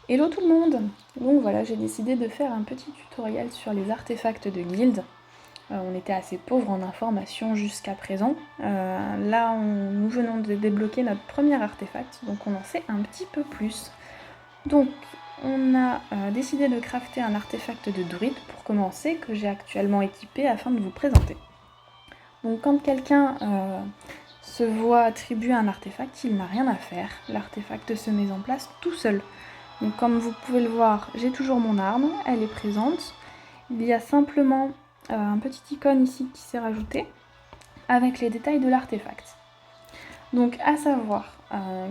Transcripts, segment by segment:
Hello tout le monde! Donc voilà, j'ai décidé de faire un petit tutoriel sur les artefacts de guilde. On était assez pauvres en informations jusqu'à présent. Nous venons de débloquer notre premier artefact, donc on en sait un petit peu plus. Donc on a décidé de crafter un artefact de druide pour commencer, que j'ai actuellement équipé afin de vous présenter. Donc quand quelqu'un se voit attribuer un artefact, il n'a rien à faire. L'artefact se met en place tout seul. Donc comme vous pouvez le voir, j'ai toujours mon arme, elle est présente. Il y a simplement un petit icône ici qui s'est rajouté avec les détails de l'artefact. Donc à savoir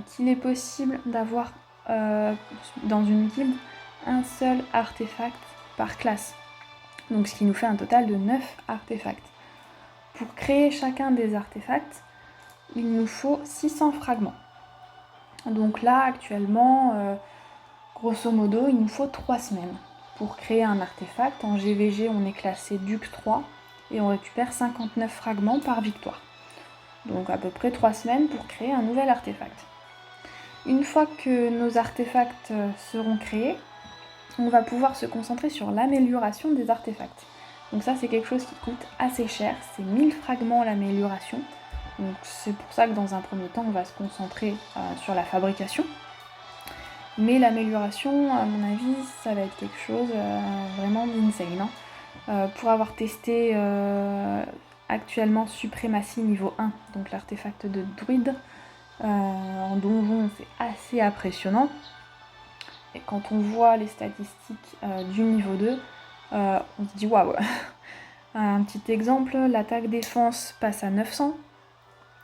qu'il est possible d'avoir dans une guilde un seul artefact par classe. Donc ce qui nous fait un total de 9 artefacts. Pour créer chacun des artefacts, il nous faut 600 fragments. Donc là actuellement, grosso modo, il nous faut 3 semaines pour créer un artefact. En GVG, on est classé Duc 3 et on récupère 59 fragments par victoire. Donc à peu près 3 semaines pour créer un nouvel artefact. Une fois que nos artefacts seront créés, on va pouvoir se concentrer sur l'amélioration des artefacts. Donc ça, c'est quelque chose qui coûte assez cher, c'est 1000 fragments l'amélioration. Donc c'est pour ça que dans un premier temps, on va se concentrer sur la fabrication. Mais l'amélioration, à mon avis, ça va être quelque chose vraiment d'insane. Pour avoir testé actuellement Suprématie niveau 1, donc l'artefact de druide, en donjon, c'est assez impressionnant. Et quand on voit les statistiques du niveau 2, on se dit waouh. Un petit exemple, l'attaque défense passe à 900,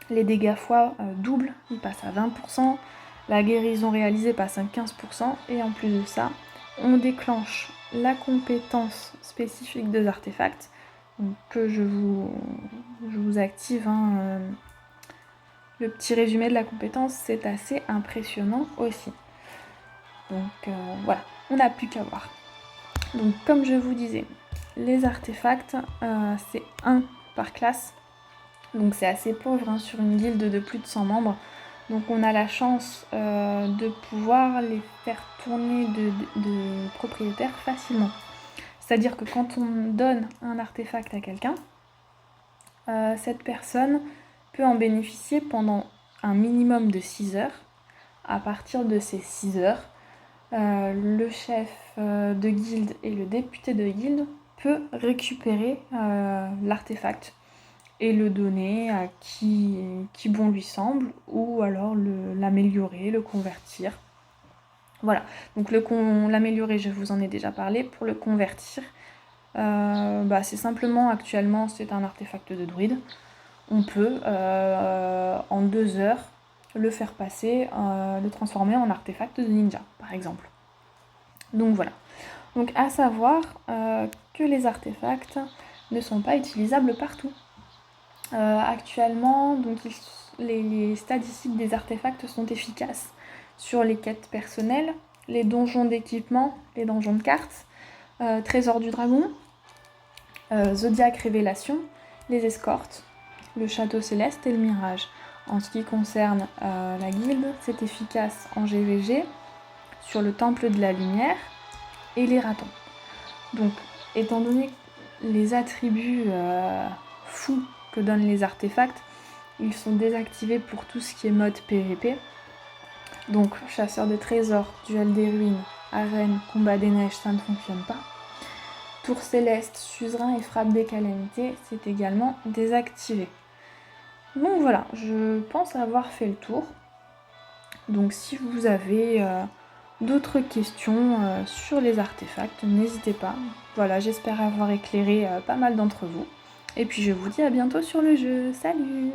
les dégâts foi double, ils passent à 20%, la guérison réalisée passe à 15%, et en plus de ça, on déclenche la compétence spécifique des artefacts, donc que je vous active. Le petit résumé de la compétence, c'est assez impressionnant aussi. Donc voilà, on n'a plus qu'à voir. Donc comme je vous disais, les artefacts, c'est 1 par classe. Donc c'est assez pauvre sur une guilde de plus de 100 membres. Donc on a la chance de pouvoir les faire tourner de propriétaires facilement. C'est-à-dire que quand on donne un artefact à quelqu'un, cette personne peut en bénéficier pendant un minimum de 6 heures. À partir de ces 6 heures, le chef de guilde et le député de guilde peut récupérer l'artefact et le donner à qui bon lui semble, ou alors l'améliorer, le convertir. Voilà, donc l'améliorer, je vous en ai déjà parlé. Pour le convertir, c'est simplement, actuellement, c'est un artefact de druide. On peut, en 2 heures, le faire passer, le transformer en artefact de ninja, par exemple. Donc voilà. Donc à savoir que les artefacts ne sont pas utilisables partout. Actuellement, donc, les statistiques des artefacts sont efficaces sur les quêtes personnelles, les donjons d'équipement, les donjons de cartes, Trésor du Dragon, Zodiac Révélation, les escortes, le Château Céleste et le Mirage. En ce qui concerne la guilde, c'est efficace en GVG, sur le Temple de la Lumière et les ratons. Donc, étant donné les attributs fous que donnent les artefacts, ils sont désactivés pour tout ce qui est mode PVP. Donc chasseur de trésors, duel des ruines, arène, combat des neiges, ça ne fonctionne pas. Tour céleste, suzerain et frappe des calamités, c'est également désactivé. Donc voilà, je pense avoir fait le tour. Donc si vous avez d'autres questions sur les artefacts, n'hésitez pas. Voilà, j'espère avoir éclairé pas mal d'entre vous. Et puis je vous dis à bientôt sur le jeu. Salut!